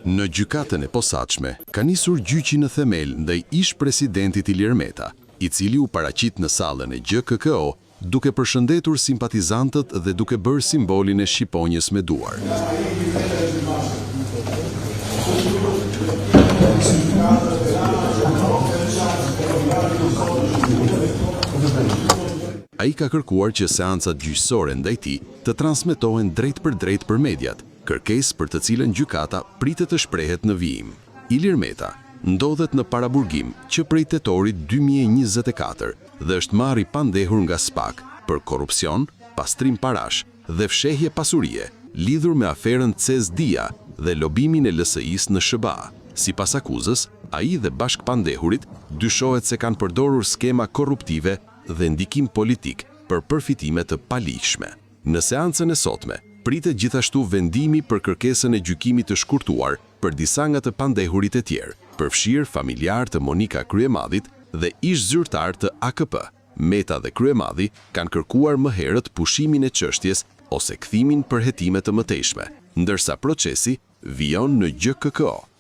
Në gjykatën e posaçme, ka nisur gjyqi në themel ndaj ish-presidentit Ilir Meta, i cili u paraqit në sallën e GKKO, duke përshëndetur simpatizantët dhe duke bërë simbolin e shqiponjës me duar. Ai ka kërkuar që seancat gjyqësore ndaj tij të transmetohen drejt për mediat, kërkesë për të cilën gjykata pritet të shprehet në vijim. Ilir Meta ndodhet në paraburgim që prej tetorit 2024 dhe është marrë i pandehur nga SPAK për korrupsion, pastrim parash dhe fshehje pasurie lidhur me aferën Cez Dia dhe lobimin e LSI-s në SBA. Sipas akuzës, ai dhe bashkëpandehurit dyshohet se kanë përdorur skema korruptive dhe ndikim politik për përfitime të palishme. Në seancën e sotme, pritet gjithashtu vendimi për kërkesën e gjykimit të shkurtuar për disa nga të pandehurit e tjerë, përfshirë familjar të Monika Kryemadhit dhe ish zyrtar të AKP. Meta dhe Kryemadhi kanë kërkuar më herët pushimin e çështjes ose kthimin për hetime të mëtejshme, ndërsa procesi vijon në GKKO.